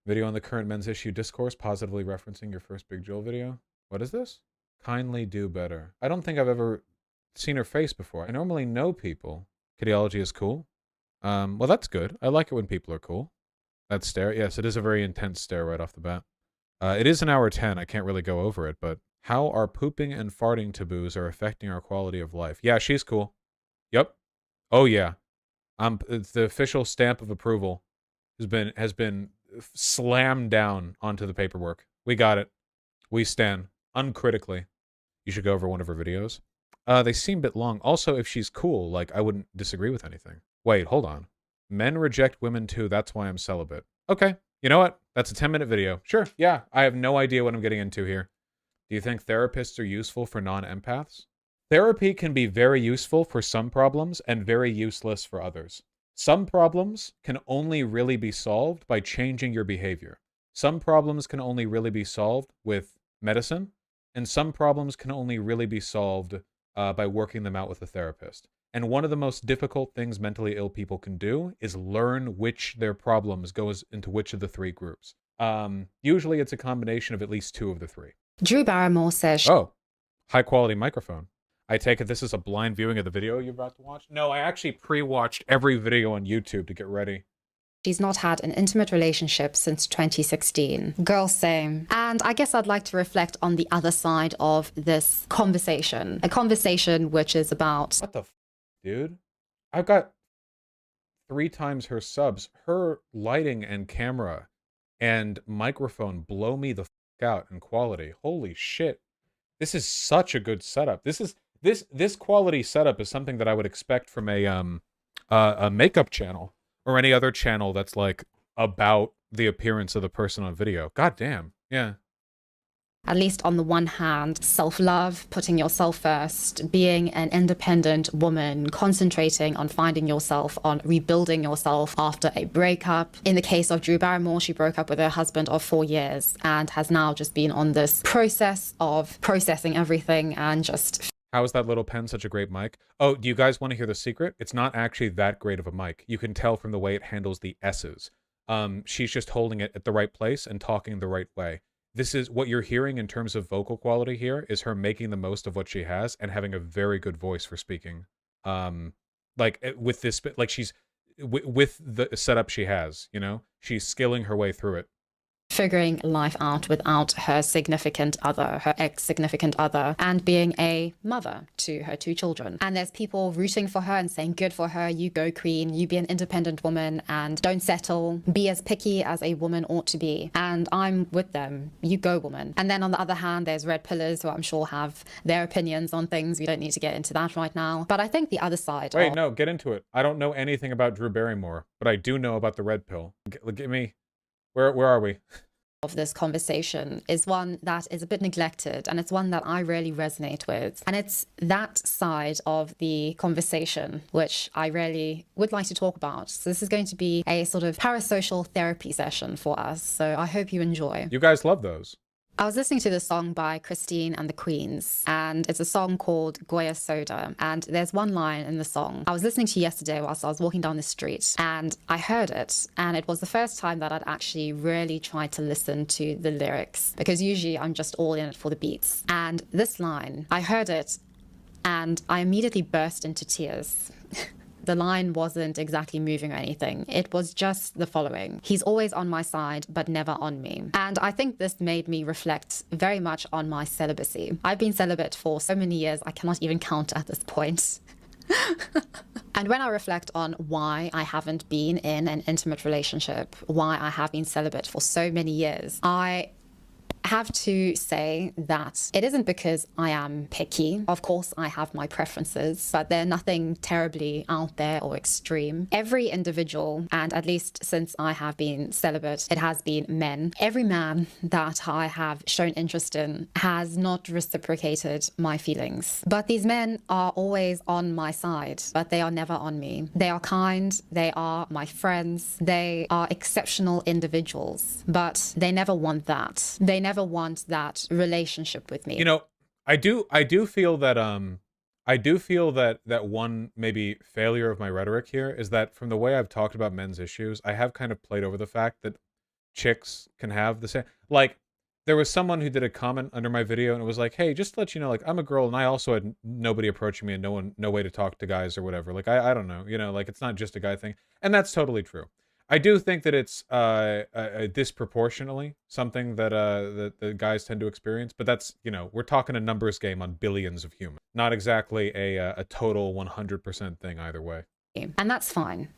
Video on the current men's issue discourse, positively referencing your first Big Joel video. What is this? Kindly do better. I don't think I've ever seen her face before. I normally know people. Kidology is cool. Well, that's good. I like it when people are cool. That stare. Yes, it is a very intense stare right off the bat. It is an hour 10. I can't really go over it, but how our pooping and farting taboos are affecting our quality of life. Yeah, she's cool. Yep. Oh yeah. The official stamp of approval has been slammed down onto the paperwork. We got it. We stand uncritically. You should go over one of her videos. They seem a bit long. Also, if she's cool, like, I wouldn't disagree with anything. Wait, hold on. Men reject women too, that's why I'm celibate. Okay, you know what? That's a 10-minute video. Sure, yeah, I have no idea what I'm getting into here. Do you think therapists are useful for non-empaths? Therapy can be very useful for some problems and very useless for others. Some problems can only really be solved by changing your behavior. Some problems can only really be solved with medicine, and some problems can only really be solved by working them out with a therapist. And one of the most difficult things mentally ill people can do is learn which their problems goes into which of the three groups. Usually it's a combination of at least two of the three. Drew Barrymore says, oh, high quality microphone. I take it this is a blind viewing of the video you're about to watch? No, I actually pre-watched every video on YouTube to get ready. She's not had an intimate relationship since 2016. Girl, same. And I guess I'd like to reflect on the other side of this conversation. A conversation which is about... What the f, dude? I've got 3 times her subs. Her lighting and camera and microphone blow me the f out in quality. Holy shit. This is such a good setup. This quality setup is something that I would expect from a makeup channel. Or any other channel that's like about the appearance of the person on video. God damn. Yeah. At least on the one hand, self-love, putting yourself first, being an independent woman, concentrating on finding yourself, on rebuilding yourself after a breakup. In the case of Drew Barrymore, she broke up with her husband of 4 years and has now just been on this process of processing everything and just... How is that little pen such a great mic? Oh, do you guys want to hear the secret? It's not actually that great of a mic. You can tell from the way it handles the S's. She's just holding it at the right place and talking the right way. This is what you're hearing in terms of vocal quality here is her making the most of what she has and having a very good voice for speaking. Like with this, like she's with the setup she has, you know, she's skilling her way through it. Figuring life out without her significant other, her ex-significant other, and being a mother to her 2 children. And there's people rooting for her and saying, good for her, you go queen, you be an independent woman and don't settle, be as picky as a woman ought to be. And I'm with them, you go woman. And then on the other hand, there's red pillars who I'm sure have their opinions on things. We don't need to get into that right now. But I think the other side... Wait, no, get into it. I don't know anything about Drew Barrymore, but I do know about the red pill. Give me... Where are we? Of this conversation is one that is a bit neglected, and it's one that I really resonate with. And it's that side of the conversation which I really would like to talk about. So this is going to be a sort of parasocial therapy session for us. So I hope you enjoy. You guys love those. I was listening to the song by Christine and the Queens, and it's a song called Goya Soda. And there's one line in the song I was listening to yesterday whilst I was walking down the street, and I heard it. And it was the first time that I'd actually really tried to listen to the lyrics, because usually I'm just all in it for the beats. And this line, I heard it, and I immediately burst into tears. The line wasn't exactly moving or anything. It was just the following. He's always on my side, but never on me. And I think this made me reflect very much on my celibacy. I've been celibate for so many years, I cannot even count at this point. And when I reflect on why I haven't been in an intimate relationship, why I have been celibate for so many years, I have to say that it isn't because I am picky. Of course, I have my preferences, but they're nothing terribly out there or extreme. Every individual, and at least since I have been celibate, it has been men. Every man that I have shown interest in has not reciprocated my feelings. But these men are always on my side, but they are never on me. They are kind, they are my friends, they are exceptional individuals, but they never want that. They never want that relationship with me. You know, I do feel that that one maybe failure of my rhetoric here is that from the way I've talked about men's issues, I have kind of played over the fact that chicks can have the same. Like, there was someone who did a comment under my video and it was like, hey, just to let you know, like, I'm a girl and I also had nobody approaching me and no way to talk to guys or whatever. Like, I don't know, like, it's not just a guy thing. And that's totally true. I do think that it's disproportionately something that that the guys tend to experience, but that's, we're talking a numbers game on billions of humans, not exactly a total 100% thing either way. And that's fine.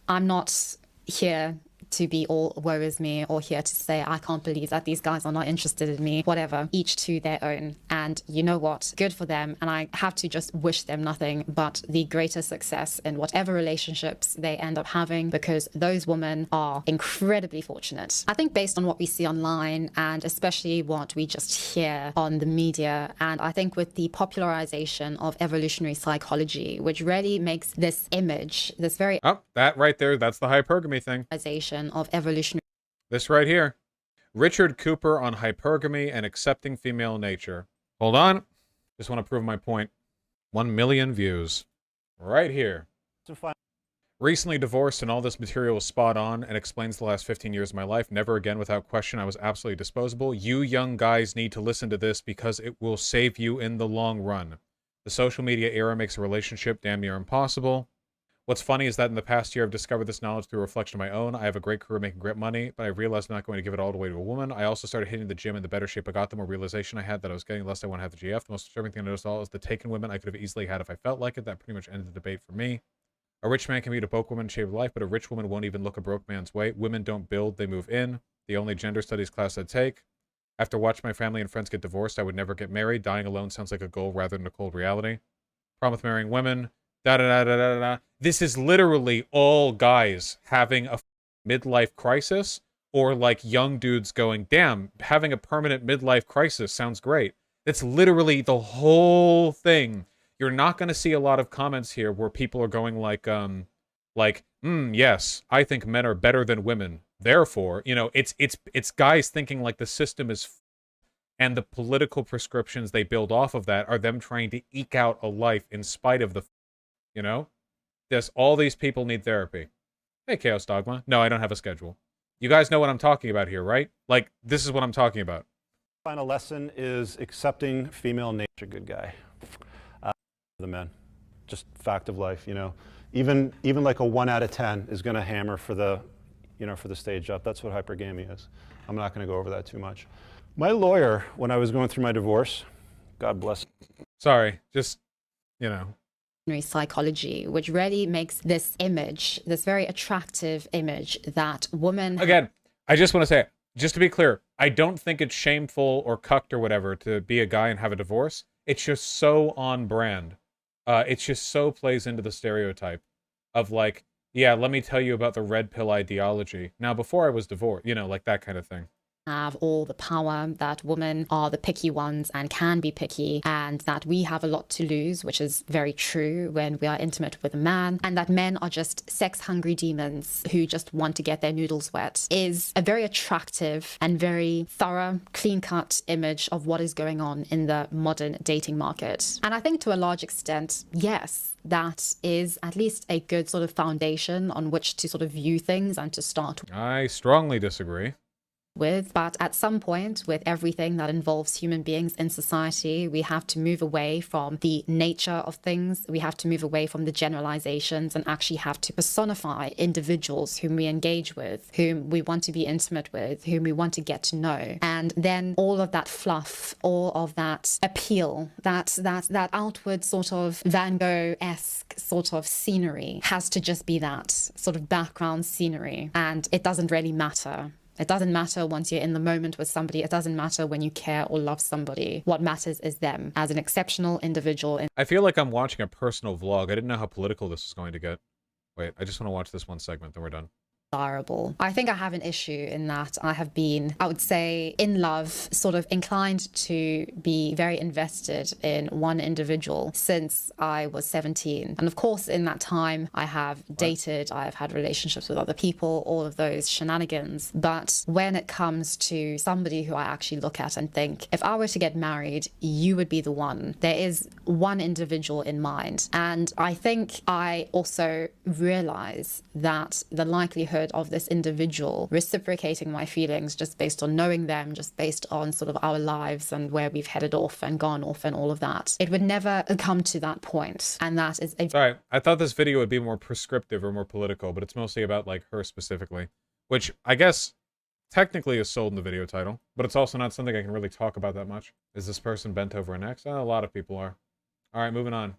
I'm not here to be all woe is me or here to say I can't believe that these guys are not interested in me, whatever, each to their own. And you know what, good for them, and I have to just wish them nothing but the greatest success in whatever relationships they end up having, because those women are incredibly fortunate. I think based on what we see online and especially what we just hear on the media, and I think with the popularization of evolutionary psychology, which really makes this image, this very that right there, that's the hypergamy thing of evolutionary. This right here. Richard Cooper on hypergamy and accepting female nature. Hold on. Just want to prove my point. 1 million views. Right here. Recently divorced and all this material is spot on and explains the last 15 years of my life. Never again without question. I was absolutely disposable. You young guys need to listen to this because it will save you in the long run. The social media era makes a relationship damn near impossible. What's funny is that in the past year, I've discovered this knowledge through a reflection of my own. I have a great career making great money, but I realized I'm not going to give it all away to a woman. I also started hitting the gym, and the better shape I got, the more realization I had that I was getting, less I want to have the GF. The most disturbing thing I noticed all is the taken women I could have easily had if I felt like it. That pretty much ended the debate for me. A rich man can meet a broke woman and shave life, but a rich woman won't even look a broke man's way. Women don't build, they move in. The only gender studies class I'd take. After watching my family and friends get divorced, I would never get married. Dying alone sounds like a goal rather than a cold reality. Problem with marrying women. Da-da-da-da-da-da. This is literally all guys having a midlife crisis, or like young dudes going, damn, having a permanent midlife crisis sounds great. That's literally the whole thing. You're not going to see a lot of comments here where people are going like, yes, I think men are better than women. Therefore, it's guys thinking like the system is and the political prescriptions they build off of that are them trying to eke out a life in spite of the all these people need therapy. Hey, Chaos Dogma. No, I don't have a schedule. You guys know what I'm talking about here, right? Like, this is what I'm talking about. Final lesson is accepting female nature, good guy. The men. Just fact of life, Even like a 1 out of 10 is going to hammer for the, for the stage up. That's what hypergamy is. I'm not going to go over that too much. My lawyer, when I was going through my divorce, God bless. Sorry, just, psychology, which really makes this image, this very attractive image that women... Again, I just want to say, just to be clear, I don't think it's shameful or cucked or whatever to be a guy and have a divorce. It's just so on brand. It's just so plays into the stereotype of like, yeah, let me tell you about the red pill ideology. Now, before I was divorced, like that kind of thing. Have all the power, that women are the picky ones and can be picky, and that we have a lot to lose, which is very true when we are intimate with a man, and that men are just sex-hungry demons who just want to get their noodles wet, is a very attractive and very thorough, clean-cut image of what is going on in the modern dating market. And I think to a large extent, yes, that is at least a good sort of foundation on which to sort of view things and to start. I strongly disagree. But at some point, with everything that involves human beings in society, we have to move away from the nature of things. We have to move away from the generalizations and actually have to personify individuals whom we engage with, whom we want to be intimate with, whom we want to get to know. And then all of that fluff, all of that appeal, that outward sort of Van Gogh-esque sort of scenery has to just be that sort of background scenery. And it doesn't really matter. It doesn't matter once you're in the moment with somebody. It doesn't matter when you care or love somebody. What matters is them as an exceptional individual. I feel like I'm watching a personal vlog. I didn't know how political this was going to get. Wait, I just want to watch this one segment, then we're done. Desirable. I think I have an issue in that I have been, I would say, in love, sort of inclined to be very invested in one individual since I was 17. And of course, in that time, I have dated, I have had relationships with other people, all of those shenanigans. But when it comes to somebody who I actually look at and think, if I were to get married, you would be the one. There is one individual in mind. And I think I also realize that the likelihood likelihood of this individual reciprocating my feelings just based on knowing them, just based on sort of our lives and where we've headed off and gone off and all of that. It would never come to that point. And that is a... Sorry, I thought this video would be more prescriptive or more political, but it's mostly about, like, her specifically. Which, I guess, technically is sold in the video title, but it's also not something I can really talk about that much. Is this person bent over an X? A lot of people are. Alright, moving on.